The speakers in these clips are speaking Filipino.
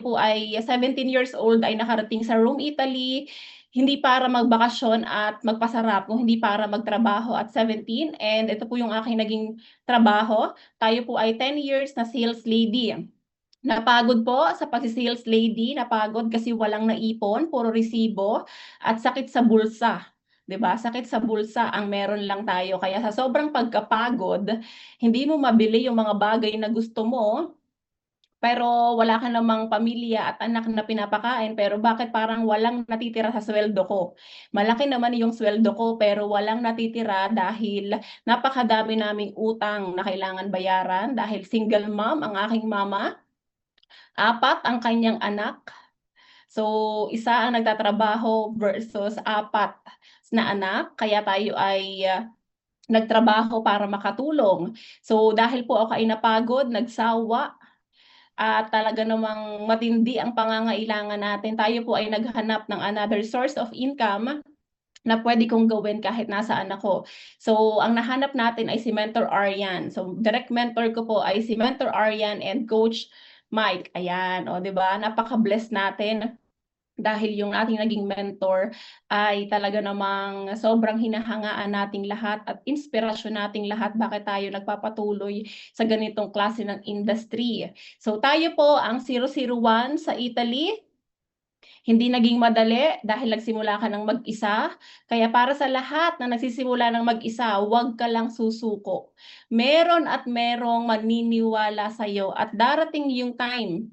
po ay 17 years old ay nakarating sa Rome, Italy, hindi para magbakasyon at magpasarap, kung hindi para magtrabaho at 17. And ito po yung aking naging trabaho. Tayo po ay 10 years na sales lady. Napagod po sa pagsi-sales lady, napagod kasi walang naipon, puro resibo at sakit sa bulsa. 'Di ba? Sakit sa bulsa ang meron lang tayo. Kaya sa sobrang pagkapagod, hindi mo mabili yung mga bagay na gusto mo, pero wala ka namang pamilya at anak na pinapakain, pero bakit parang walang natitira sa sweldo ko? Malaki naman yung sweldo ko pero walang natitira dahil napakadami naming utang na kailangan bayaran dahil single mom ang aking mama, apat ang kanyang anak. So, isa ang nagtatrabaho versus apat na anak, kaya tayo ay nagtrabaho para makatulong. So, dahil po ako ay napagod, nagsawa, at talaga namang matindi ang pangangailangan natin, tayo po ay naghanap ng another source of income na pwede kong gawin kahit nasaan ako. So, ang nahanap natin ay si Mentor Aryan. So, direct mentor ko po ay si Mentor Aryan and Coach Mike. Ayan, o 'di ba? Napaka-bless natin dahil yung ating naging mentor ay talaga namang sobrang hinahangaan nating lahat at inspirasyon nating lahat bakit tayo nagpapatuloy sa ganitong klase ng industry. So tayo po ang 001 sa Italy. Hindi naging madali dahil nagsimula ka ng mag-isa. Kaya para sa lahat na nagsisimula ng mag-isa, huwag ka lang susuko. Meron at merong maniniwala sa'yo at darating yung time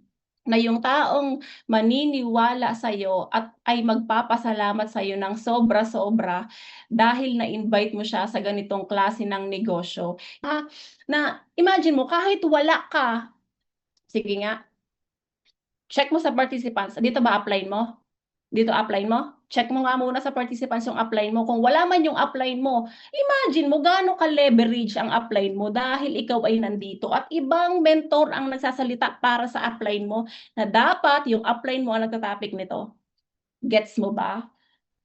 na yung taong maniniwala sa'yo at ay magpapasalamat sa'yo ng sobra-sobra dahil na-invite mo siya sa ganitong klase ng negosyo. Na imagine mo kahit wala ka, sige nga, check mo sa participants, dito ba apply mo? Dito apply mo? Check mo nga muna sa participants yung apply mo. Kung wala man yung apply mo, imagine mo gaano ka-leverage ang apply mo dahil ikaw ay nandito at ibang mentor ang nagsasalita para sa apply mo na dapat yung apply mo ang nagta-topic nito. Gets mo ba?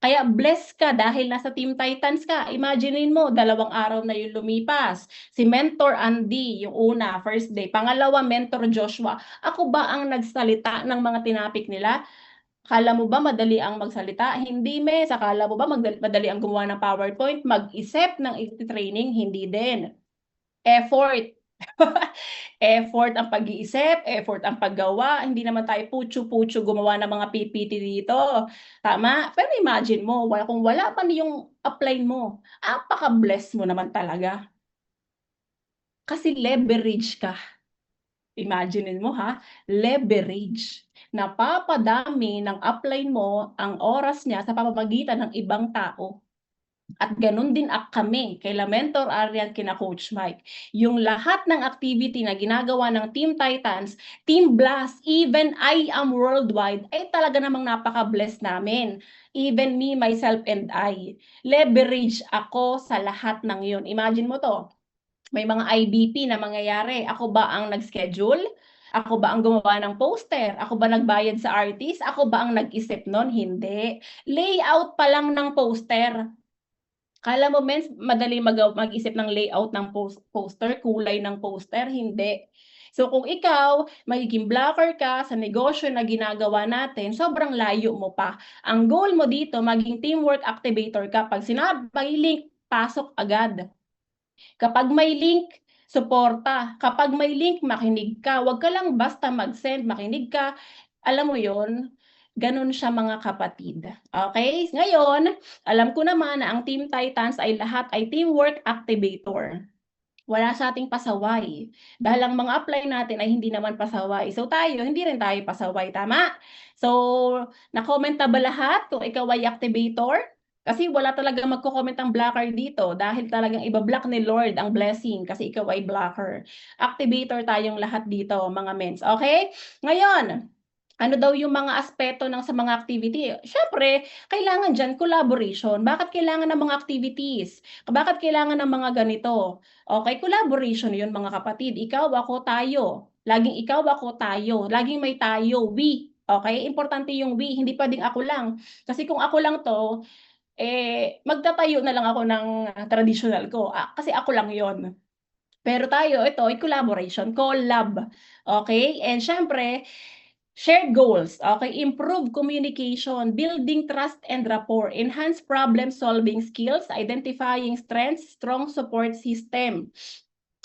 Kaya blessed ka dahil nasa Team Titans ka. Imaginein mo, 2 araw na yung lumipas. Si Mentor Andy, yung una, first day. Pangalawa, Mentor Joshua. Ako ba ang nagsalita ng mga tinapik nila? Akala mo ba madali ang magsalita? Hindi, mes. Akala mo ba madali ang gumawa ng PowerPoint? Mag-isip ng training? Hindi din. Effort. Effort ang pag-iisip, effort ang paggawa. Hindi naman tayo putyo-putyo gumawa ng mga PPT dito. Tama? Pero imagine mo, kung wala pa yung apply mo, apaka-bless mo naman talaga. Kasi leverage ka. Imaginein mo ha, leverage. Napapadami ng upline mo ang oras niya sa pamamagitan ng ibang tao. At ganun din kami, kay Mentor Aryan, kina Coach Mike. Yung lahat ng activity na ginagawa ng Team Titans, Team Blast, even I Am Worldwide, ay talaga namang napaka-bless namin. Even me, myself, and I. Leverage ako sa lahat ng yun. Imagine mo to, may mga IBP na mangyayari. Ako ba ang nag-schedule? Ako ba ang gumawa ng poster? Ako ba nagbayad sa artist? Ako ba ang nag-isip nun? Hindi. Layout pa lang ng poster. Kala mo, men, madali mag-isip ng layout ng poster, kulay ng poster? Hindi. So kung ikaw, magiging blocker ka sa negosyo na ginagawa natin, sobrang layo mo pa. Ang goal mo dito, maging teamwork activator ka. Pag sinabi, link, pasok agad. Kapag may link, suporta. Kapag may link, makinig ka. Huwag ka lang basta mag-send, makinig ka. Alam mo yon, ganun siya mga kapatid. Okay? Ngayon, alam ko naman na ang Team Titans ay lahat ay teamwork activator. Wala sa ating pasaway. Dahil ang mga apply natin ay hindi naman pasaway. So tayo, hindi rin tayo pasaway. Tama? So, na-comment na ba lahat kung ikaw ay activator? Kasi wala talaga magko-comment ang blocker dito dahil talagang iba-block ni Lord ang blessing kasi ikaw ay blocker. Activator tayong lahat dito, mga mens. Okay? Ngayon, ano daw yung mga aspeto ng sa mga activity? Siyempre, kailangan dyan collaboration. Bakit kailangan ng mga activities? Bakit kailangan ng mga ganito? Okay, collaboration yun mga kapatid. Ikaw, ako, tayo. Laging ikaw, ako, tayo. Laging may tayo, we. Okay? Importante yung we, hindi pwedeng ako lang. Kasi kung ako lang to, magtatayo na lang ako ng traditional ko. Kasi ako lang yon. Pero tayo, ito ay collaboration, collab. Okay? And syempre, Shared goals, okay? Improve communication, building trust and rapport, enhance problem-solving skills, identifying strengths, strong support system.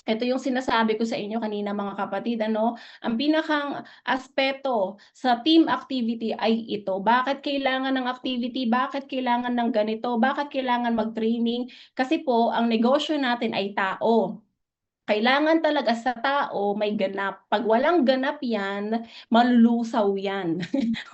Ito yung sinasabi ko sa inyo kanina mga kapatid, ano? Ang pinakang aspeto sa team activity ay ito. Bakit kailangan ng activity? Bakit kailangan ng ganito? Bakit kailangan mag-training? Kasi po, ang negosyo natin ay tao. Kailangan talaga sa tao may ganap. Pag walang ganap yan, malulusaw yan.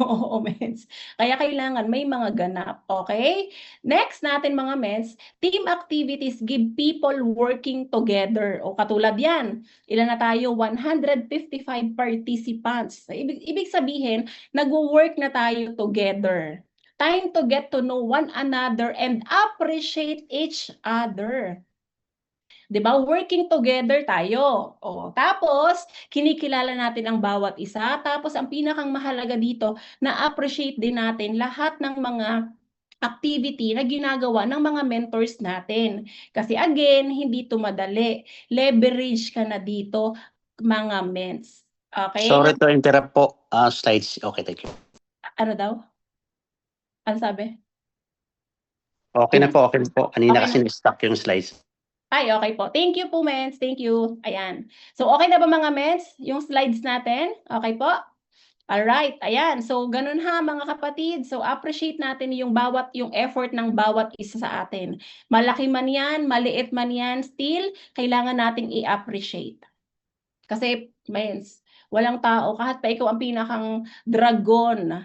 Oo, mens. Kaya kailangan may mga ganap. Okay? Next natin mga mens, team activities give people working together. O katulad yan, ilan na tayo? 155 participants. Ibig sabihin, nagwo-work na tayo together. Time to get to know one another and appreciate each other. 'Di ba? Working together tayo. O, tapos kinikilala natin ang bawat isa. Tapos ang pinakang mahalaga dito, na-appreciate din natin lahat ng mga activity na ginagawa ng mga mentors natin. Kasi again, hindi ito madali. Leverage ka na dito, mga ments. Okay? Sorry to interrupt po. Slides. Okay, thank you. Ano daw? Ano sabi? Okay na po, okay na po. Kanina Okay kasi na-stuck yung slides. Ay, okay po. Thank you po, Mens. Thank you. Ayan. So, okay na ba mga Mens? Yung slides natin? Okay po? Alright, ayan. So, ganun ha mga kapatid. So, appreciate natin yung effort ng bawat isa sa atin. Malaki man yan, maliit man yan, still, kailangan nating i-appreciate. Kasi, Mens, walang tao, kahit pa ikaw ang pinakang dragon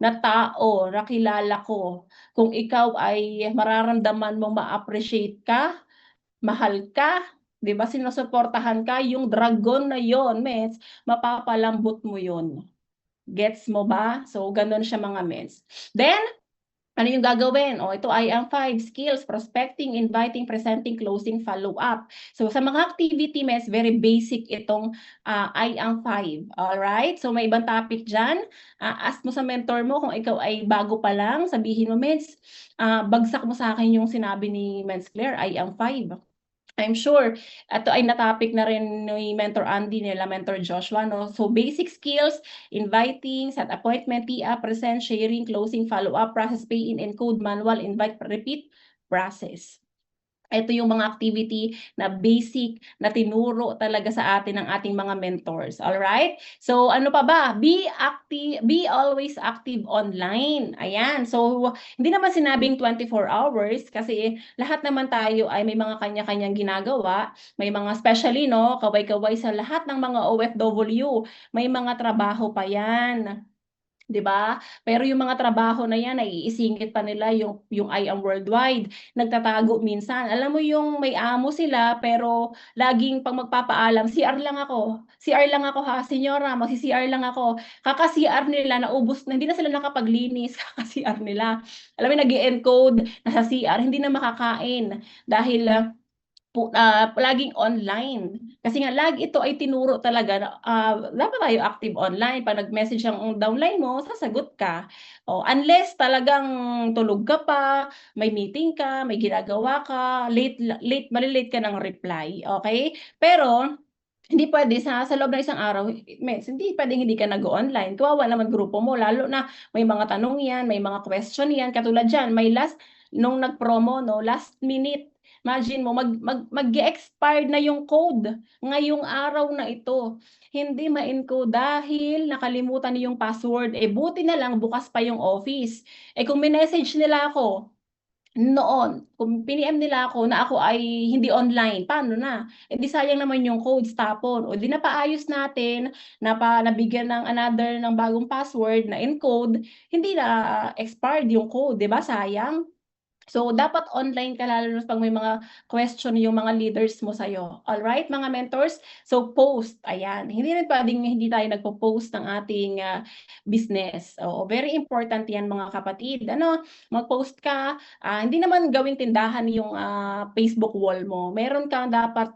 na tao na kilala ko, kung ikaw ay mararamdaman mong ma-appreciate ka, mahal ka, 'di ba, sinusuportahan ka, yung dragon na yon, mets, mapapalambot mo yon. Gets mo ba? So, gano'n siya mga mets. Then, ano yung gagawin? O, ito ay ang 5 skills: prospecting, inviting, presenting, closing, follow-up. So, sa mga activity, mets, very basic itong ay ang 5. Alright? So, may ibang topic dyan. Ask mo sa mentor mo kung ikaw ay bago pa lang. Sabihin mo, mets, bagsak mo sa akin yung sinabi ni Mens Claire, ay ang 5. I'm sure ito ay na-topic na rin ni Mentor Andy nila, Mentor Joshua, no? So, basic skills, inviting, set appointment, tee-up, present, sharing, closing, follow-up, process, pay-in, encode, manual, invite, repeat, process. Ito yung mga activity na basic na tinuro talaga sa atin ng ating mga mentors. All right? So, ano pa ba? Be active, be always active online. Ayan. So, hindi naman sinabing 24 hours kasi lahat naman tayo ay may mga kanya-kanyang ginagawa. May mga especially, no, kaway-kaway sa lahat ng mga OFW, may mga trabaho pa yan. 'Di ba? Pero yung mga trabaho na yan, naiisingit pa nila yung I am worldwide. Nagtatago minsan. Alam mo yung may amo sila, pero laging pag magpapaalam, CR lang ako. CR lang ako ha, senyora, magsi-CR lang ako. Kaka-CR nila, naubos na, hindi na sila nakapaglinis, kaka-CR nila. Alam mo, nag-e-encode, nasa CR, hindi na makakain. Dahil laging online. Kasi nga lagi ito ay tinuro talaga na dapat tayo active online. Pag nag-message ang downline mo, sasagot ka. Unless talagang tulog ka pa, may meeting ka, may ginagawa ka, malilate ka ng reply. Okay? Pero hindi pwede sa loob ng isang araw, hindi pwedeng hindi ka nag-o-online. Kawawa naman grupo mo, lalo na may mga tanong yan, may mga question yan. Katulad dyan, nung nag-promo, no, last minute, imagine mo, mag-expired na yung code ngayong araw na ito. Hindi ma-encode dahil nakalimutan niyo yung password. Buti na lang bukas pa yung office. Kung message nila ako noon, kung piniem nila ako na ako ay hindi online, paano na? Di sayang naman yung codes tapon. O di napaayos natin, nabigyan ng another ng bagong password na encode, hindi na expired yung code, di ba? Sayang. So, dapat online ka lalo na pag may mga question yung mga leaders mo sa'yo. Alright, mga mentors? So, post. Ayan. Hindi rin pwedeng hindi tayo nagpo-post ng ating business. Very important yan, mga kapatid. Mag-post ka. Hindi naman gawing tindahan yung Facebook wall mo. Meron kang dapat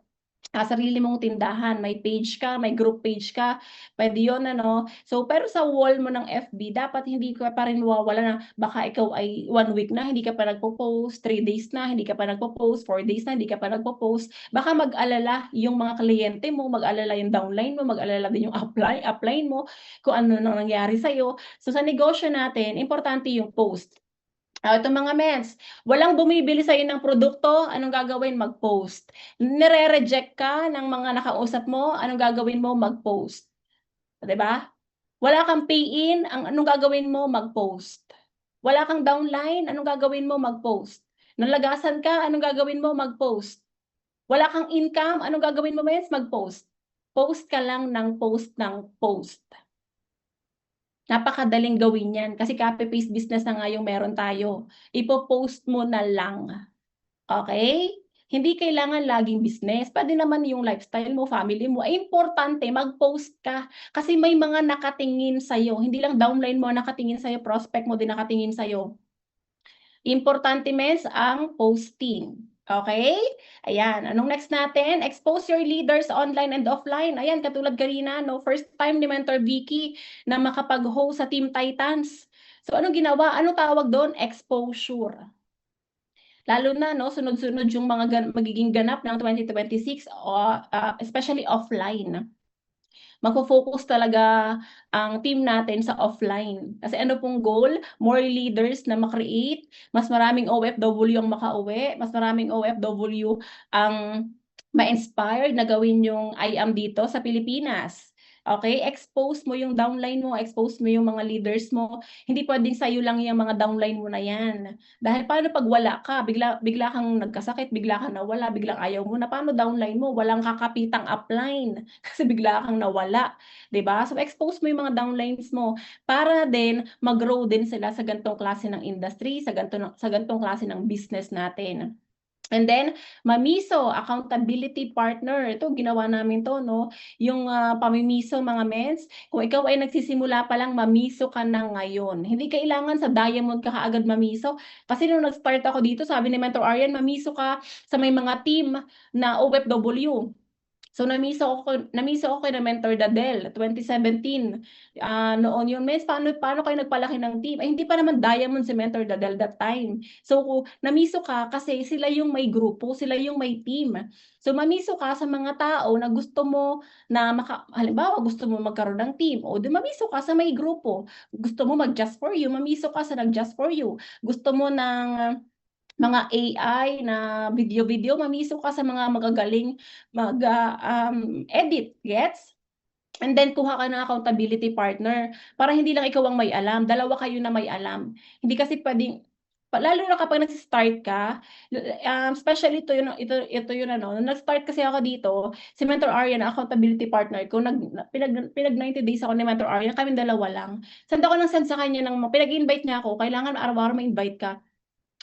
sarili mong tindahan, may page ka, may group page ka, pwede yun, ano. So, pero sa wall mo ng FB, dapat hindi ka pa rin mawawala na baka ikaw ay 1 week na, hindi ka pa nagpo-post, 3 days na, hindi ka pa nagpo-post, 4 days na, hindi ka pa nagpo-post. Baka mag-alala yung mga kliyente mo, mag-alala yung downline mo, mag-alala din yung upline mo, kung ano nang nangyari sa'yo. So, sa negosyo natin, importante yung post. Ito mga mens, walang bumibili sa'yo ng produkto, anong gagawin? Mag-post. Nire-reject ka ng mga nakausap mo, anong gagawin mo? Mag-post. 'Di ba? Wala kang pay-in, anong gagawin mo? Mag-post. Wala kang downline, anong gagawin mo? Mag-post. Nalagasan ka, anong gagawin mo? Mag-post. Wala kang income, anong gagawin mo, mens? Mag-post. Post ka lang ng post ng post. Napakadaling gawin yan kasi copy-paste business na nga yung meron tayo. Ipo-post mo na lang, okey? Hindi kailangan laging business, puwede naman yung lifestyle mo, family mo. Ay importante mag-post ka kasi may mga nakatingin sa'yo, hindi lang downline mo ang nakatingin sa'yo, prospect mo din nakatingin sa'yo. Importante mens ang posting, okey? Ayan, anong next natin? Expose your leaders online and offline. Ayan, katulad kanina 'no, first time ni Mentor Vicky na makapag-host sa Team Titans. So anong ginawa? Anong tawag dun? Exposure. Lalo na 'no, sunod-sunod yung mga magiging ganap ng 2026 especially offline. Magfo-focus talaga ang team natin sa offline. Kasi ano pong goal? More leaders na ma-create, mas maraming OFW ang makauwi, mas maraming OFW ang ma-inspired na gawin yung I am dito sa Pilipinas. Okay, expose mo yung downline mo, expose mo yung mga leaders mo. Hindi puwedeng sa'yo lang yang mga downline mo na yan. Dahil paano 'pag wala ka, bigla kang nagkasakit, bigla kang nawala, biglang ayaw mo na, paano downline mo? Walang kakapitang upline. Kasi bigla kang nawala, 'di ba? So expose mo yung mga downlines mo para din mag-grow din sila sa ganitong klase ng industry, sa ganitong klase ng business natin. And then, Mamiso, accountability partner. Ito ginawa namin 'to 'no, yung, pamimiso mga mens. Kung ikaw ay nagsisimula pa lang, mamiso ka na ngayon. Hindi kailangan sa diamond ka kaagad mamiso. Kasi nung nag-start ako dito sabi ni Mentor Arian, mamiso ka sa may mga team na OFW. So namiso ako kina Mentor Dadel 2017, noon yun, "Miss paano paano kayo nagpalaki ng team?" Ay hindi pa naman diamond si Mentor Dadel that time. So namiso ka kasi sila yung may grupo, sila yung may team. So mamiso ka sa mga tao na gusto mo na halimbawa gusto mo magkaroon ng team, o 'di mamiso ka sa may grupo. Gusto mo mag-just for you, mamiso ka sa nag-just for you. Gusto mo ng mga AI na video-video, mamiso ka sa mga magagaling edit, gets? And then kuha ka ng accountability partner para hindi lang ikaw ang may alam, dalawa kayo na may alam. Hindi kasi puwedeng lalo na kapag nagse-start ka, especially ito yun ano, nung nag-start kasi ako dito, si Mentor Arian na accountability partner ko pinag 90 days ako ni Mentor Arian, kaming dalawa lang. Send ako ng send sa kanya pinag-i-invite niya ako, kailangan araw-araw ma-invite ka.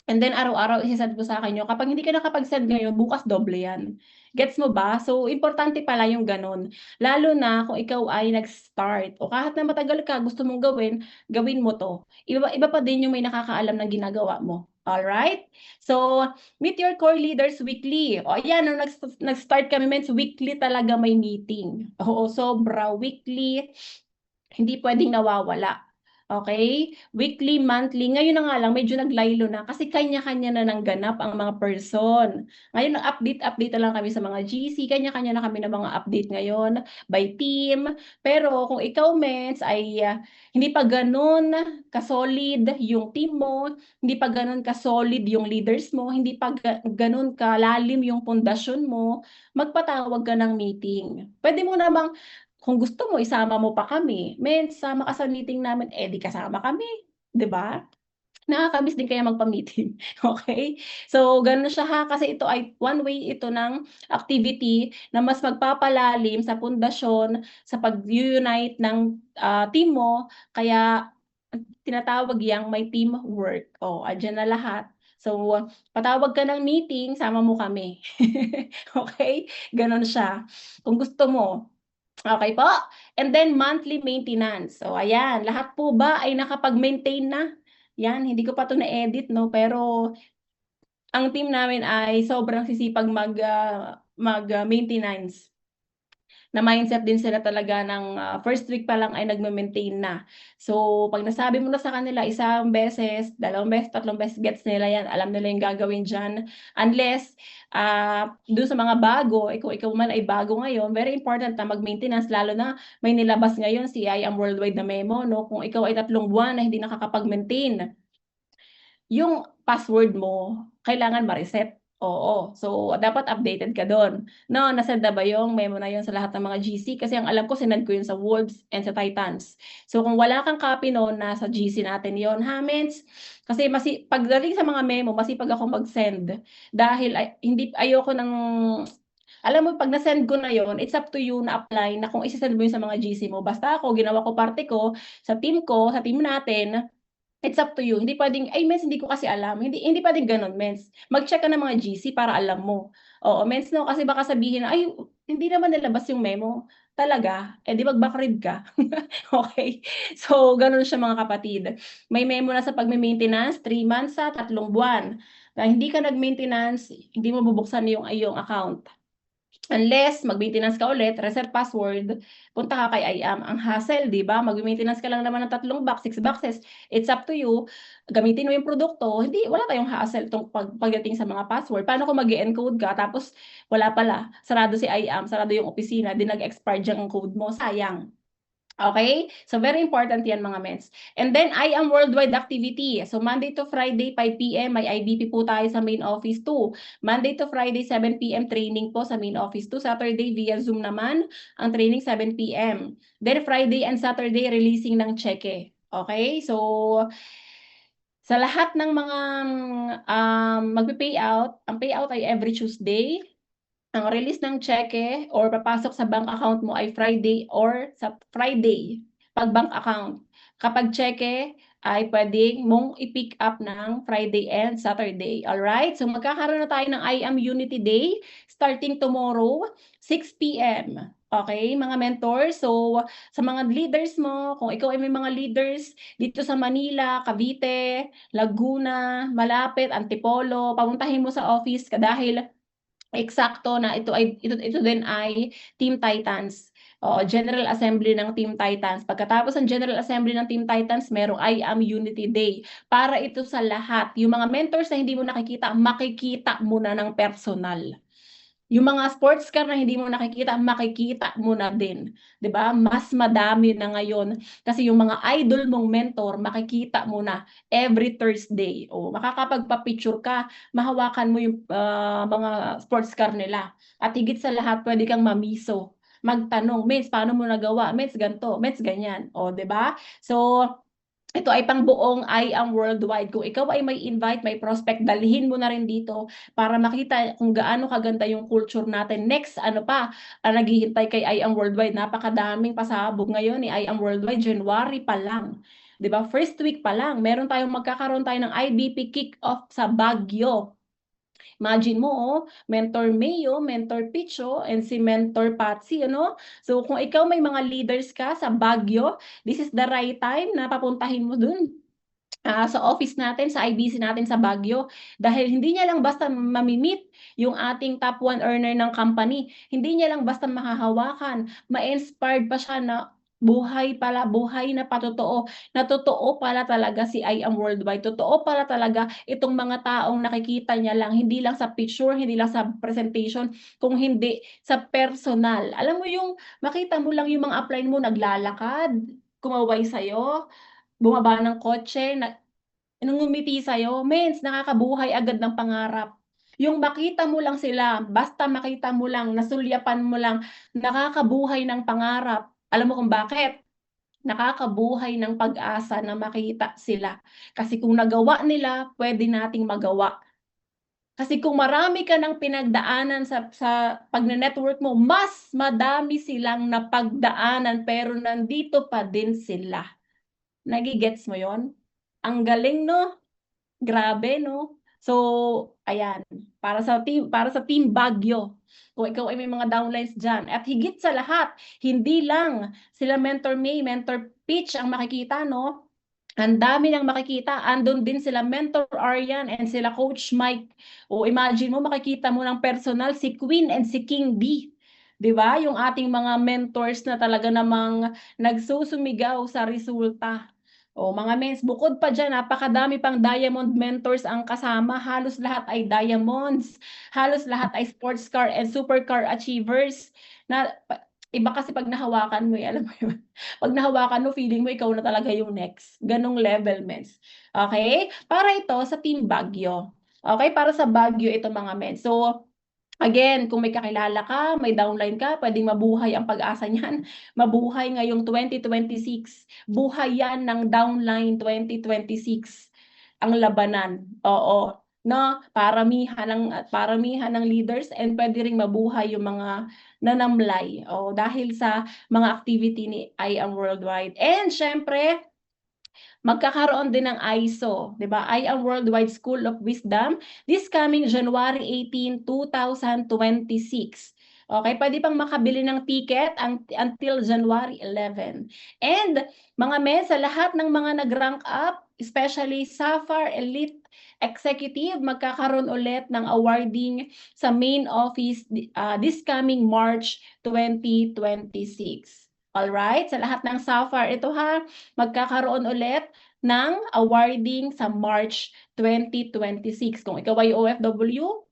And then araw-araw ise-send ko sa'kin yun, kapag hindi ka nakapag-send ngayon, bukas doble yan. Gets mo ba? So importante pala yung gano'n, lalo na kung ikaw ay nag-start o kahit na matagal ka gusto mong gawin, gawin mo 'to. Iba iba pa din yung may nakakaalam ng ginagawa mo, alright? So, meet your core leaders weekly. O ayan nung nag-start kami mens, weekly talaga may meeting. Oo, sobra, weekly, hindi puwedeng nawawala. Okey? Weekly, monthly, ngayon na nga lang medyo naglaylo na kasi kanya-kanya na ng ganap ang mga person. Ngayon update na lang kami sa mga GC, kanya-kanya na kami ng mga update ngayon by team. Pero kung ikaw mens ay, hindi pa gano'n ka-solid yung team mo, hindi pa gano'n ka-solid yung leaders mo, hindi pa gano'n kalalim yung pundasyon mo, magpatawag ka ng meeting. Puwede mo namang kung gusto mo isama mo pa kami, "Mens sama ka sa meeting namin." Eh, di kasama kami, 'di ba? Nakaka-miss din kaya magpa-meeting, okey? So gano'n siya ha, kasi ito ay one way ito ng activity na mas magpapalalim sa pundasyon sa pag-u-unite ng, team mo, kaya tinatawag yang may teamwork. Oh, andiyan na lahat. So, patawag ka ng meeting, sama mo kami. Okey? Gano'n siya, kung gusto mo. Okey po. And then monthly maintenance. So ayan, lahat po ba ay nakapag-maintain na? 'Yan, hindi ko pa 'to na-edit 'no, pero ang team namin ay sobrang sisipag maintenance. Na mindset din sila talaga ng first week pa lang ay nagme-maintain na. So, pag nasabi mo na sa kanila isang beses, dalawang beses, tatlong beses, gets nila yan. Alam nila yung gagawin dyan. Unless, doon sa mga bago, ikaw man ay bago ngayon, very important na mag-maintenance, lalo na may nilabas ngayon si IAM Worldwide na memo, no? Kung ikaw ay 3 buwan na hindi nakakapag-maintain, yung password mo, kailangan ma-reset. Oo. So, dapat updated ka doon. No, nasend na ba yung memo na yun sa lahat ng mga GC? Kasi ang alam ko, sinend ko yun sa Wolves and sa Titans. So, kung wala kang copy noon, nasa GC natin yon, ha, Mens? Kasi pagdating sa mga memo, masipag ako mag-send. Dahil ayoko ng... Alam mo, pag na-send ko na yon, it's up to you na apply na kung isa-send mo yun sa mga GC mo. Basta ako, ginawa ko parte ko, sa team natin, it's up to you. Hindi pwedeng, ay mens, hindi ko kasi alam. Hindi pwedeng ganun, mens. Mag-check ka ng mga GC para alam mo. Oo, mens, no, kasi baka sabihin na, ay, hindi naman nilabas yung memo. Talaga, di mag-backread ka. Okay? So, ganun siya mga kapatid. May memo na sa pagme-maintenance, 3 months sa 3 buwan. Na hindi ka nag-maintenance, hindi mo bubuksan yung account. Unless mag-maintenance ka ulit, reset password, punta ka kay IAM. Ang hassle, di ba? Mag-maintenance ka lang naman ng 3 box, 6 boxes. It's up to you. Gamitin mo yung produkto. Wala tayong hassle pagdating sa mga password. Paano kung mag-encode ka, tapos wala pala, sarado si IAM, sarado yung opisina, di nag-expire dyan ang code mo. Sayang. Okay? So, very important yan mga mens. And then, IAM Worldwide Activity. So, Monday to Friday, 5 p.m. may IBP po tayo sa main office 2. Monday to Friday, 7 p.m. training po sa main office 2. Saturday, via Zoom naman, ang training 7 p.m. Then, Friday and Saturday, releasing ng cheque. Okay? So, sa lahat ng mga magpe-payout, ang payout ay every Tuesday. Ang release ng cheque or papasok sa bank account mo ay Friday or sa Friday pag bank account. Kapag cheque ay pwedeng mong i-pick up ng Friday and Saturday. Alright? So magkakaroon na tayo ng IAM Unity Day starting tomorrow, 6 p.m. Okay, mga mentors. So sa mga leaders mo, kung ikaw ay may mga leaders dito sa Manila, Cavite, Laguna, malapit, Antipolo, papuntahin mo sa office dahil eksakto na ito din ay Team Titans. O, General Assembly ng Team Titans. Pagkatapos ng General Assembly ng Team Titans, merong IAM Unity Day. Para ito sa lahat. Yung mga mentors na hindi mo nakikita, makikita mo na ng personal. Yung mga sports car na hindi mo nakikita, makikita mo na din. 'Di ba? Mas madami na ngayon kasi yung mga idol mong mentor, makikita mo na every Thursday. O makakapagpa-picture ka, mahawakan mo yung mga sports car nila. At higit sa lahat, pwede kang mamiso. Magtanong, Mets, paano mo nagawa? Mets, ganito. Mets, ganyan. O, 'di ba? So, ito ay pangbuong IAM Worldwide. Kung ikaw ay may invite, may prospect, dalhin mo na rin dito para makita kung gaano kaganda yung culture natin. Next, ano pa, naghihintay kay IAM Worldwide. Napakadaming pasabog ngayon ni IAM Worldwide. January pa lang. 'Di ba? First week pa lang, magkakaroon tayo ng IBP kick-off sa Baguio. Imagine mo, Mentor Mayo, Mentor Picho, and si Mentor Patsy, ano? So, kung ikaw may mga leaders ka sa Baguio, this is the right time na papuntahin mo dun. Sa office natin, sa IBC natin sa Baguio. Dahil hindi niya lang basta mamimit yung ating top 1 earner ng company. Hindi niya lang basta makahawakan. Ma-inspired pa siya na buhay na patotoo. Na totoo pala talaga si IAM Worldwide. Totoo pala talaga itong mga taong nakikita niya lang. Hindi lang sa picture, hindi lang sa presentation, kung hindi sa personal. Alam mo yung makita mo lang yung mga upline mo naglalakad, kumaway sa'yo, bumaba ng kotse, nangumiti sa'yo, mens, nakakabuhay agad ng pangarap. Yung makita mo lang sila, basta makita mo lang, nasulyapan mo lang, nakakabuhay ng pangarap. Alam mo kung bakit? Nakakabuhay ng pag-asa na makita sila. Kasi kung nagawa nila, pwede nating magawa. Kasi kung marami ka ng pinagdaanan sa pagne-network mo, mas madami silang napagdaanan pero nandito pa din sila. Nagigets mo yon? Ang galing, no? Grabe, no? So, ayan, para sa team Baguio. Kung ikaw ay may mga downlines diyan, at higit sa lahat, hindi lang sila Mentor May, Mentor Pitch ang makikita, no? Ang dami nang makikita. Andun din sila Mentor Aryan and sila Coach Mike. O imagine mo, makikita mo ng personal si Queen and si King D. 'Di ba? Yung ating mga mentors na talaga namang nagsusumigaw sa resulta. O mga mens, bukod pa dyan, napakadami pang diamond mentors ang kasama. Halos lahat ay diamonds. Halos lahat ay sports car and supercar achievers. Iba kasi pag nahawakan mo, alam mo yun. Pag nahawakan mo, feeling mo ikaw na talaga yung next. Ganong level, mens. Okay? Para ito sa Team Baguio. Okay? Para sa Baguio ito mga mens. So, again, kung may kakilala ka, may downline ka, pwedeng mabuhay ang pag-asa niyan. Mabuhay ngayong 2026. Buhay yan ng downline 2026. Ang labanan. Oo. No, paramihan ng leaders and pwede ring mabuhay yung mga nanamlay. O dahil sa mga activity ni I Am Worldwide. And syempre, magkakaroon din ng ISO, 'di ba? I Am Worldwide School of Wisdom this coming January 18, 2026. Okay, pwede pang makabili ng ticket until January 11. And mga sa lahat ng mga nag-rank up, especially Sapphire Elite Executive, magkakaroon ulit ng awarding sa main office this coming March 2026. Alright, sa lahat ng Sapphire, ito ha, magkakaroon ulit ng awarding sa March 2026. Kung ikaw ay OFW,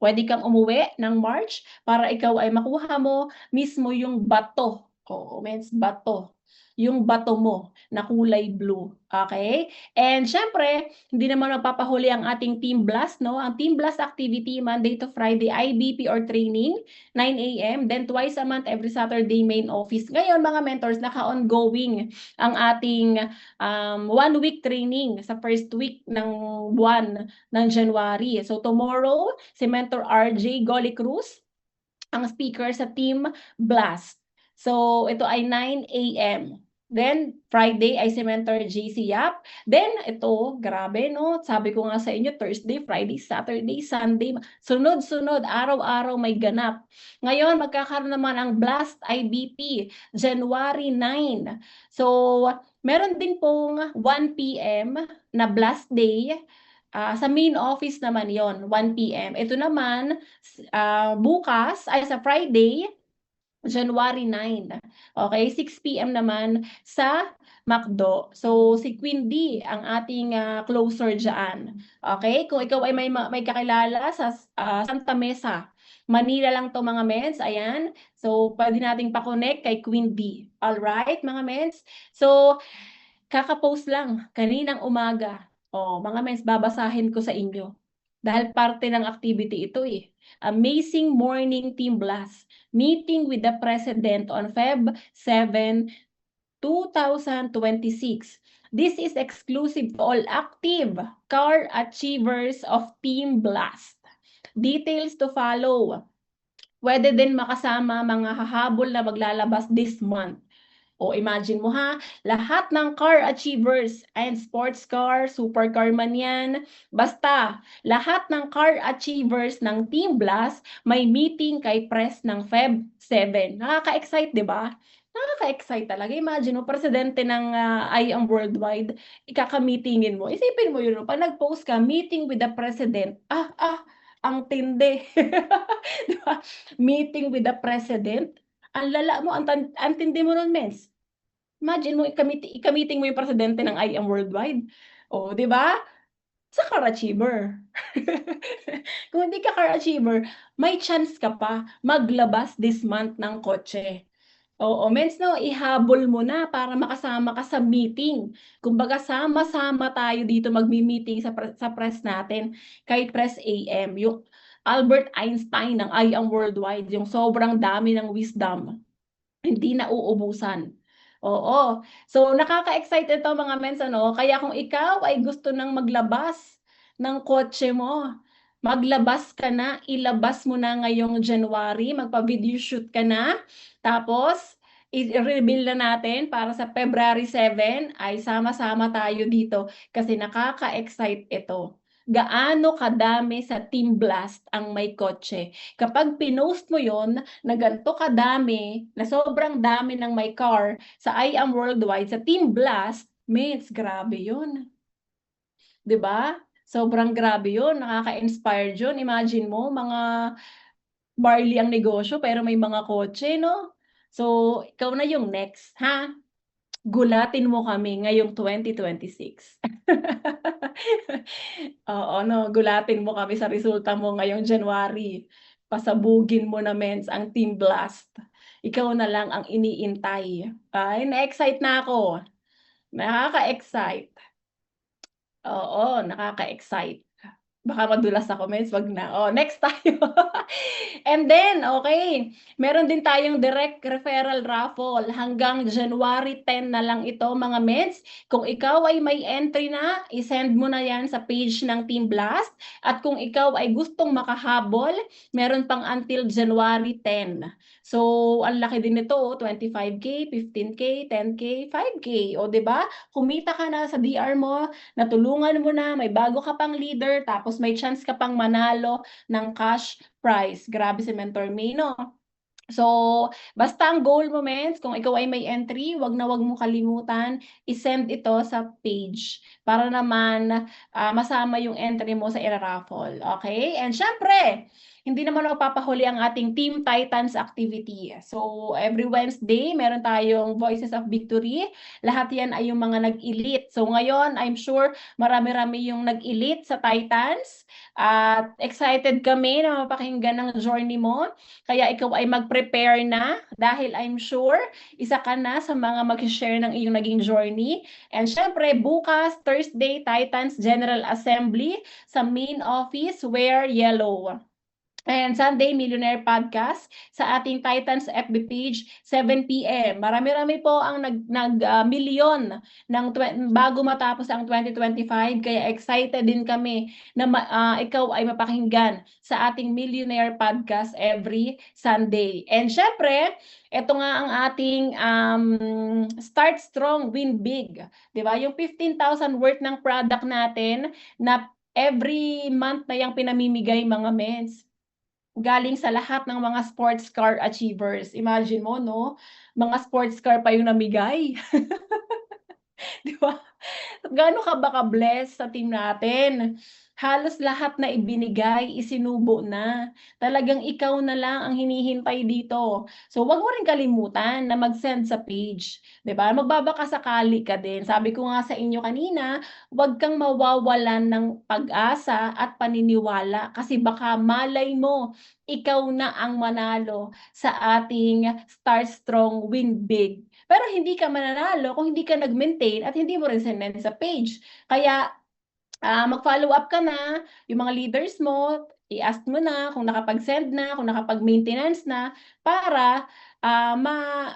pwede kang umuwi ng March para ikaw ay makuha mo mismo yung bato. Oo, means bato. Yung bato mo na kulay blue. Okay? And syempre, hindi naman magpapahuli ang ating Team Blast, no? Ang Team Blast activity, Monday to Friday, IBP or training, 9 a.m. Then twice a month, every Saturday, main office. Ngayon, mga mentors, naka-ongoing ang ating 1 week training sa first week ng buwan ng January. So tomorrow, si Mentor RJ Golly Cruz ang speaker sa Team Blast. So ito ay 9 a.m. Then Friday ay si Mentor JC Yap. Then ito, grabe no, sabi ko nga sa inyo, Thursday, Friday, Saturday, Sunday, sunod-sunod, araw-araw may ganap. Ngayon, magkakaroon naman ang Blast IBP, January 9. So, meron din pong 1 p.m. na Blast Day. Sa main office naman yon 1 p.m. Ito naman, bukas, ay sa Friday, January 9. Okay, 6 p.m. naman sa McDo. So, si Queen D ang ating closer dyan. Okay, kung ikaw ay may kakilala sa Santa Mesa, Manila lang to mga mens, ayan. So, pwede nating pa-connect kay Queen D. Alright, mga mens? So, kaka-post lang kaninang umaga. Mga mens, babasahin ko sa inyo. Dahil parte ng activity ito eh. Amazing Morning Team Blast. Meeting with the President on Feb 7, 2026. This is exclusive to all active car achievers of Team Blast. Details to follow. Pwede din makasama mga hahabol na maglalabas this month. Imagine mo ha, lahat ng car achievers and sports car, supercar man yan, basta lahat ng car achievers ng Team Blast may meeting kay Press ng Feb 7. Nakaka-excite, di ba? Nakaka-excite talaga. Imagine mo, presidente ng I Am Worldwide, ikaka-meetingin mo. Isipin mo yun, pag nag-post ka, meeting with the president, ang tindi. Diba? Meeting with the president, ang lala mo, ang tindi mo nun, mens. Imagine mo, ikamiting mo yung presidente ng I Am Worldwide. Di ba? Sa car achiever. Kung hindi ka car achiever, may chance ka pa maglabas this month ng kotse. Mens, no, ihabol mo na para makasama ka sa meeting. Kumbaga, sama-sama tayo dito magmi-meeting sa press natin, kay Press AM. Yung Albert Einstein ng I Am Worldwide, yung sobrang dami ng wisdom. Hindi na uubusan. So nakaka-excite ito mga mens, ano? Kaya kung ikaw ay gusto nang maglabas ng kotse mo, maglabas ka na, ilabas mo na ngayong January, magpa-video shoot ka na, tapos i-reveal na natin para sa February 7 ay sama-sama tayo dito kasi nakaka-excite ito. Gaano kadami sa Team Blast ang may kotse. Kapag pinost mo yon na ganito kadami, na sobrang dami ng may car sa I Am Worldwide, sa Team Blast, Mates, grabe yun. 'Di ba? Sobrang grabe yun, nakaka-inspired yun. Imagine mo, mga barley ang negosyo pero may mga kotse, no? So, ikaw na yung next, ha? Gulatin mo kami ngayong 2026. Oo, 'no, gulatin mo kami sa resulta mo ngayong January. Pasabugin mo na mens ang Team Blast. Ikaw na lang ang iniintay. Ay, na-excite na ako. Nakaka-excite. Oo, nakaka-excite. Baka madulas ako mens, 'wag na. Oh, next tayo. And then, okay, meron din tayong direct referral raffle hanggang January 10 na lang ito mga mens. Kung ikaw ay may entry na, i-send mo na 'yan sa page ng Team Blast at kung ikaw ay gustong makahabol, meron pang until January 10. So, ang laki din nito, 25K, 15K, 10K, 5K. O 'di ba? Kumita ka na sa DR mo, natulungan mo na, may bago ka pang leader, tapos may chance ka pang manalo ng cash prize. Grabe si Mentor May, no? So, basta ang goal mo, mens, kung ikaw ay may entry, wag na wag mo kalimutan i-send ito sa page para naman masama yung entry mo sa ira-raffle. Okay? And syempre, hindi naman magpapahuli ang ating Team Titans activity. So, every Wednesday, meron tayong Voices of Victory. Lahat yan ay yung mga nag-elite. So, ngayon, I'm sure marami-rami yung nag-elite sa Titans. At excited kami na mapakinggan ang journey mo. Kaya ikaw ay mag-prepare na dahil I'm sure isa ka na sa mga mag-share ng iyong naging journey. And syempre, bukas, Thursday, Titans General Assembly sa main office, wear yellow. And Sunday Millionaire Podcast sa ating Titans FB page, 7 PM. Marami-rami po ang milyon ng bago matapos ang 2025, kaya excited din kami na ikaw ay mapakinggan sa ating Millionaire Podcast every Sunday. And syempre, ito nga ang ating Start Strong, Win Big. 'Di ba? Yung 15,000 worth ng product natin na every month na yung pinamimigay mga mens. Galing sa lahat ng mga sports car achievers. Imagine mo, no? Mga sports car pa yung namigay. Di ba? Gaano ka ba ka-bless sa team natin? Halos lahat na ibinigay, isinubo na. Talagang ikaw na lang ang hinihintay dito. So, wag mo rin kalimutan na mag-send sa page. 'Di ba? Magbabakasakali ka din. Sabi ko nga sa inyo kanina, wag kang mawawalan ng pag-asa at paniniwala kasi baka malay mo, ikaw na ang manalo sa ating Start Strong, Win Big. Pero hindi ka mananalo kung hindi ka nag-maintain at hindi mo rin sinend sa page. Kaya mag-follow up ka na, yung mga leaders mo, i-ask mo na kung nakapag-send na, kung nakapag-maintenance na, para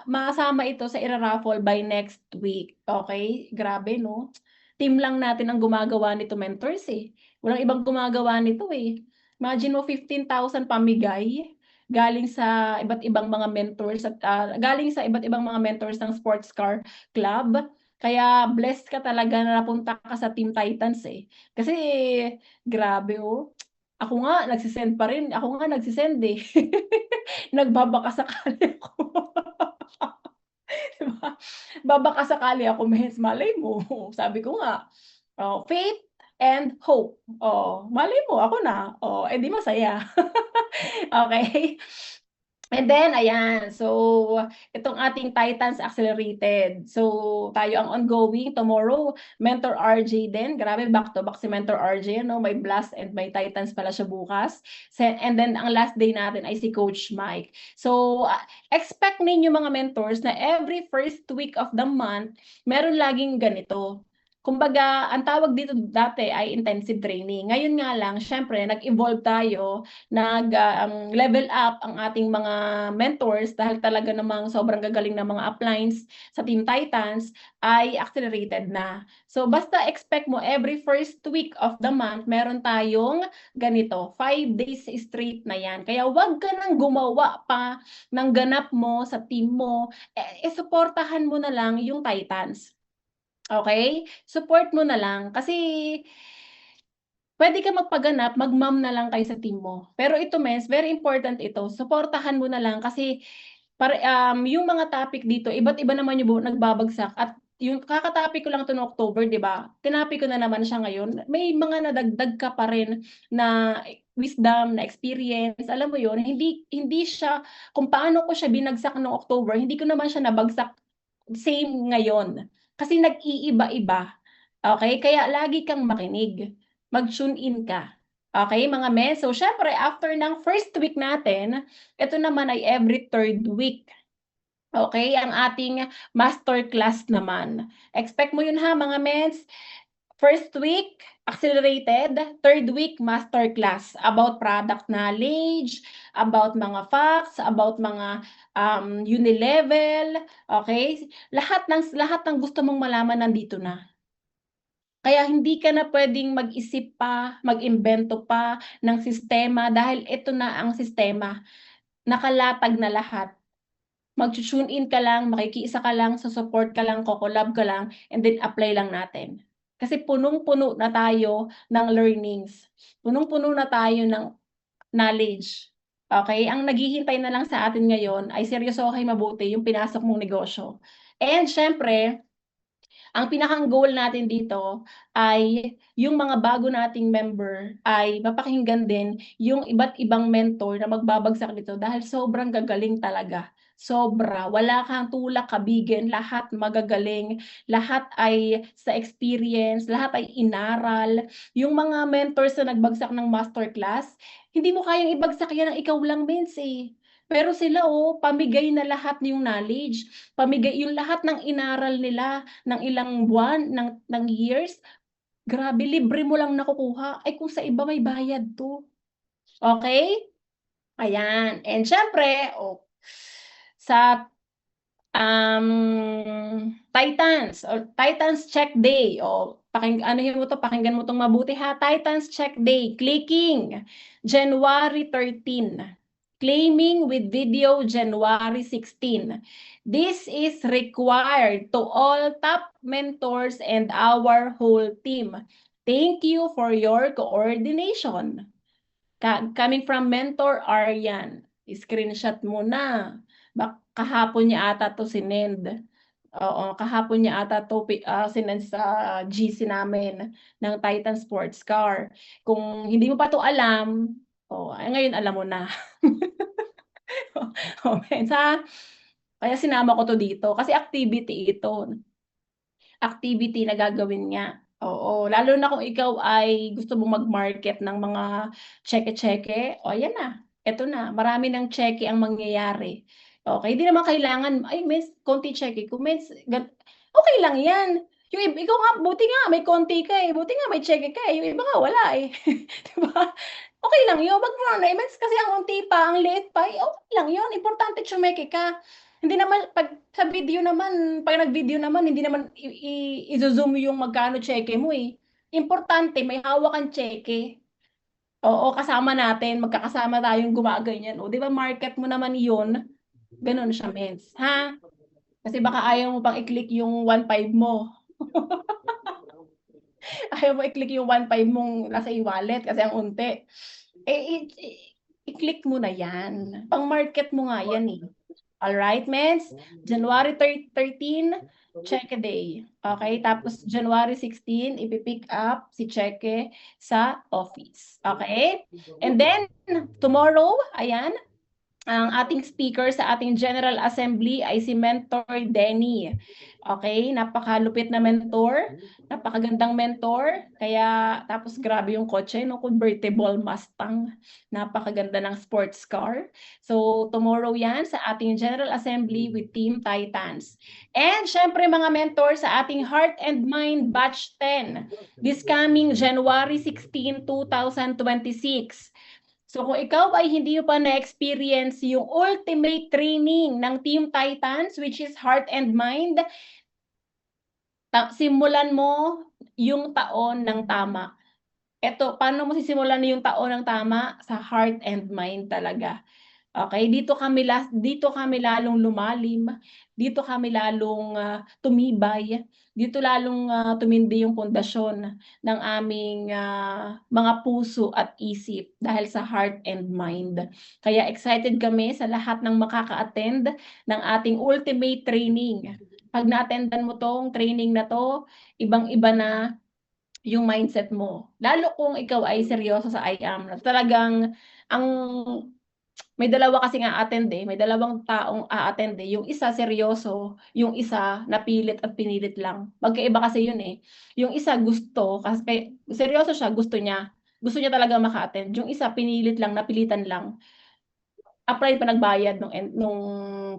masama ito sa ira-raffle by next week. Okay? Grabe, no? Team lang natin ang gumagawa nito, mentors eh. Walang ibang gumagawa nito eh. Imagine mo 15,000 pamigay galing sa iba't ibang mga mentors at galing sa iba't ibang mga mentors ng sports car club. Kaya blessed ka talaga na napunta ka sa Team Titans eh. Kasi grabe oh. Ako nga nagsisend pa rin. Ako nga nagsisend eh. Nagbabakasakali ako. Diba? Babakasakali ako, mens, malay mo. Sabi ko nga, faith and hope. Oh, malay mo ako na. Oh, edi masaya. Okay? And then, ayan, so itong ating Titans Accelerated. So tayo ang ongoing tomorrow, Mentor RJ din. Grabe, back to back si Mentor RJ, no? May Blast and may Titans pala siya bukas. And then ang last day natin ay si Coach Mike. So expect ninyo mga mentors na every first week of the month, meron laging ganito. Kumbaga, ang tawag dito dati ay intensive training. Ngayon nga lang, syempre, nag-evolve tayo, level up ang ating mga mentors dahil talaga namang sobrang gagaling ng mga uplines sa Team Titans ay accelerated na. So, basta expect mo every first week of the month, meron tayong ganito, 5 days straight na yan. Kaya wag ka nang gumawa pa ng ganap mo sa team mo, suportahan mo na lang yung Titans. Okay? Support mo na lang kasi pwede ka magpaganap, mag-mom na lang kayo sa team mo. Pero ito, mens, very important ito, suportahan mo na lang kasi yung mga topic dito, iba't iba naman yung nagbabagsak at yung kakatapi ko lang 'to noong October, 'di ba? Tinapi ko na naman siya ngayon. May mga nadagdag ka pa rin na wisdom, na experience, alam mo yun? Hindi siya kung paano ko siya binagsak noong October, hindi ko naman siya nabagsak same ngayon. Kasi nag-iiba-iba, okey? Kaya lagi kang makinig, mag-tune in ka, okey mga mes? So siyempre after ng first week natin, ito naman ay every third week. Okay, ang ating masterclass naman. Expect mo yun ha mga mens. First week, accelerated. Third week, masterclass about product knowledge, about mga facts, about mga unilevel, okay? Lahat ng gusto mong malaman nandito na. Kaya hindi ka na pwedeng mag-isip pa, mag-imbento pa ng sistema dahil ito na ang sistema. Nakalatag na lahat. Magtu-tune in ka lang, makikiisa ka lang, su-support ka lang, ko-collab ka lang, and then apply lang natin. Kasi punong-puno na tayo ng learnings, punong-puno na tayo ng knowledge, okey? Ang naghihintay na lang sa atin ngayon ay seryosohin mabuti yung pinasok mong negosyo. And siyempre, ang pinakang-goal natin dito ay yung mga bago nating member ay mapakinggan din yung iba't ibang mentor na magbabagsak nito dahil sobrang gagaling talaga, sobra. Wala kang tulak kabigin, lahat magagaling, lahat ay sa experience, lahat ay inaral. Yung mga mentors na nagbagsak ng masterclass, hindi mo kayang ibagsak yan ng ikaw lang mens, eh. Pero sila, pamigay na lahat yung knowledge, pamigay yung lahat ng inaral nila ng ilang buwan, ng years, grabe libre mo lang nakukuha. Ay kung sa iba may bayad 'to, okey? Ayan, and siyempre, sa, Titans or Titans Check Day, anuhin mo 'to, pakinggan mo 'tong mabuti ha, Titans Check Day, clicking January 13, claiming with video January 16. This is required to all top mentors and our whole team. Thank you for your coordination. Coming from Mentor Aryan. Screenshot mo na. Kahapon niya ata 'to sinend. Oo, kahapon niya ata 'to sinend sa GC namin ng Titan Sports Car. Kung hindi mo pa 'to alam, ngayon alam mo na. Oh, kaya sinama ko 'to dito kasi activity ito. Activity na gagawin niya, oo. Lalo na kung ikaw ay gusto mong mag-market ng mga tseke-tseke, o ayan na, eto na, marami ng tseke ang mangyayari. Okey, di naman kailangan, "Ay miss konti tseke ko miss," okey lang yan. Yung ikaw nga buti nga may konti ka, eh, buti nga may tseke ka, eh, yung iba nga wala, eh, di ba? Okey lang yun, wag mo na i-mess kasi ang unti pa, ang liit pa, eh, okey lang yun, importante tsumeke ka. Hindi naman 'pag sa video naman, 'pag nag-video naman hindi naman izo-zoom yung magkano tseke mo, eh. Importante may hawak kang tseke. Oo, kasama natin, magkakasama tayong gumaganyan, o 'di ba market mo naman yun, gano'n siya mens, ha? Kasi baka ayaw mo pang i-click yung 1.5 mo. Ayaw mo i-click yung 1.5 mong nasa e-wallet kasi ang unti. Eh, i-click mo na 'yan, pang-market mo nga 'yan, eh. Alright, mens? January 13, Cheque Day. Okay? Tapos January 16, ipi-pick up si Cheque sa office. Okay? And then, tomorrow, ayan, ang ating speaker sa ating General Assembly ay si Mentor Denny. Okay? Napakalupit na mentor, napakagandang mentor, kaya tapos grabe yung kotse 'no, convertible Mustang, napakaganda ng sports car. So, tomorrow 'yan sa ating General Assembly with Team Titans. And siyempre mga mentor sa ating Heart and Mind Batch 10, this coming January 16, 2026. So kung ikaw ay hindi mo pa na-experience yung ultimate training ng Team Titans, which is Heart and Mind, simulan mo yung taon ng tama. Eto, paano mo sisimulan yung taon ng tama? Sa heart and mind talaga. Okay, dito kami lalong lumalim, dito kami lalong, tumibay, dito lalong, tumindi yung pundasyon ng aming, mga puso at isip dahil sa heart and mind. Kaya excited kami sa lahat ng makaka-attend ng ating ultimate training Pag na-attendan mo 'tong training na 'to, ibang-iba na yung mindset mo. Lalo kung ikaw ay seryoso sa IAM. Talagang ang may dalawa kasing a-attend, eh, may dalawang taong a-attend, eh, yung isa seryoso, yung isa napilit at pinilit lang. Magkaiba kasi yun, eh. Yung isa gusto kasi seryoso siya, gusto niya talagang maka-attend. Yung isa pinilit lang, napilitan lang. Apply pa nagbayad nung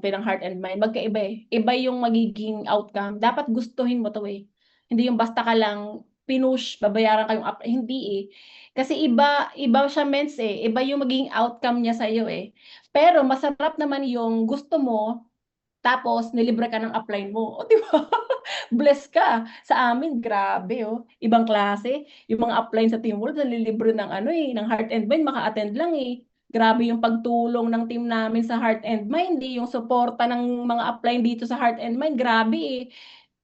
pinang Heart and Mind, magkaiba, eh. Iba yung magiging outcome, dapat gustuhin mo 'to, eh. Hindi yung basta ka lang pinush, babayaran ka yung hindi, eh. Kasi iba iba siya mens, eh, iba yung magiging outcome niya sa'yo, eh. Pero masarap naman yung gusto mo, tapos nilibre ka ng upline mo, oh, 'di ba? Bless ka. Sa amin grabe, oh, ibang klase. Yung mga upline sa Teamworld nalilibre ng ano, eh, ng Heart and Mind, maka-attend lang, eh. Grabe yung pagtulong ng team namin sa Heart and Mind, eh, yung suporta ng mga upline dito sa Heart and Mind, grabe, eh.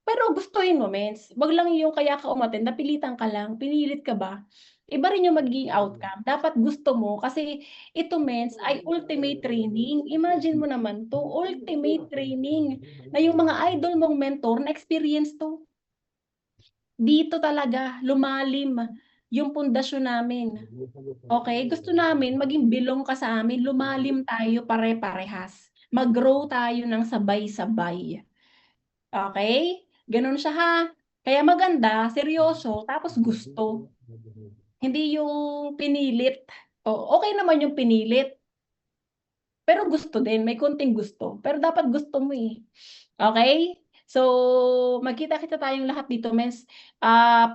Pero gustuhin mo, mens. 'Wag lang yung kaya ka umattend napilitan ka lang, pinilit ka ba, iba rin yung magiging outcome. Dapat gusto mo kasi ito, mens, ay ultimate training. Imagine mo naman 'to, ultimate training na yung mga idol mong mentor na-experience 'to. Dito talaga lumalim yung pundasyon namin. Okey, gusto namin maging belong ka sa amin, lumalim tayo pare-parehas, mag-grow tayo ng sabay-sabay. Okey? Gano'n siya, ha. Kaya maganda, seryoso, tapos gusto. Hindi yung pinilit. Okey naman yung pinilit, pero gusto din, may konting gusto. Pero dapat gusto mo, eh. Okey? So, magkita-kita tayong lahat dito, mens.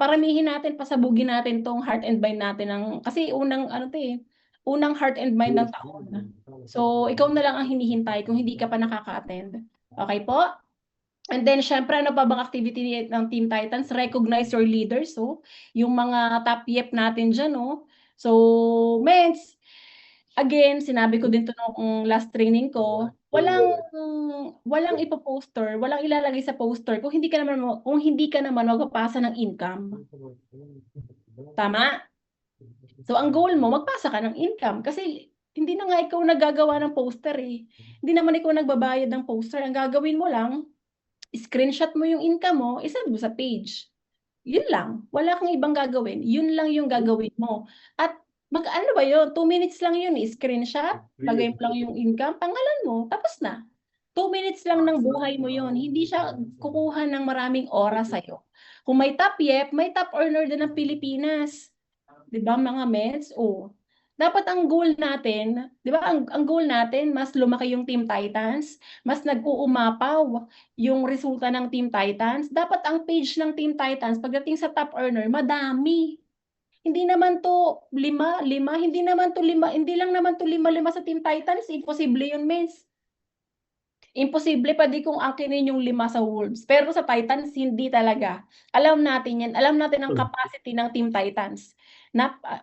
Paramihin natin, pasabugin natin 'tong Heart and Mind natin ng kasi unang ano 'to, eh, unang Heart and Mind ng taon. So, ikaw na lang ang hinihintay kung hindi ka pa nakaka-attend. Okey po? And then siyempre ano pa bang activity ng Team Titans, recognize your leaders, oh, yung mga top yep natin diyan, oh. So, mens, again, sinabi ko din 'to nung last training ko, walang ipo-poster, walang ilalagay sa poster kung hindi ka naman magpapasa ng income, tama? So, ang goal mo magpasa ka ng income kasi hindi na nga ikaw naggagawa ng poster, eh. Hindi naman ikaw nagbabayad ng poster, ang gagawin mo lang, screenshot mo yung income mo, isend mo sa page. Yun lang, wala kang ibang gagawin, yun lang yung gagawin mo. At ano ba yun, 2 minutes lang yun, eh, screenshot, lagay mo lang yung income, pangalan mo, tapos na. 2 minutes lang ng buhay mo yun, hindi siya kukuha ng maraming oras sa'yo. Kung may top yep, may top earner din ng Pilipinas. 'Di ba mga mets? Oh. Dapat ang goal natin, 'di ba ang goal natin mas lumaki yung Team Titans, mas nag-uumapaw yung resulta ng Team Titans. Dapat ang page ng Team Titans pagdating sa top earner madami. Hindi naman 'to lima, hindi lang naman 'to lima sa Team Titans, imposible yun, mens. Imposible puwede kong angkinin yung 5 sa Wolves, pero sa Titans hindi talaga. Alam natin 'yan, alam natin ang capacity ng Team Titans.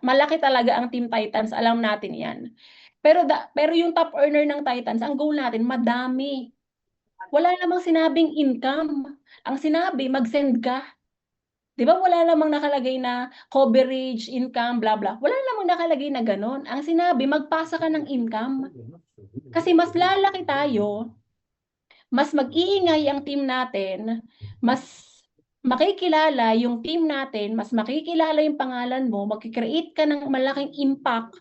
Malaki talaga ang Team Titans, alam natin 'yan. Pero yung top earner ng Titans, ang goal natin madami. Wala namang sinabing income, ang sinabi mag-send ka. 'Di ba wala namang nakalagay na coverage, income, bla bla, wala namang nakalagay na gano'n. Ang sinabi magpasa ka ng income. Kasi mas lalaki tayo, mas mag-iingay ang team natin, mas makikilala yung team natin, mas makikilala yung pangalan mo, magke-create ka ng malaking impact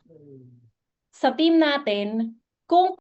sa team natin kung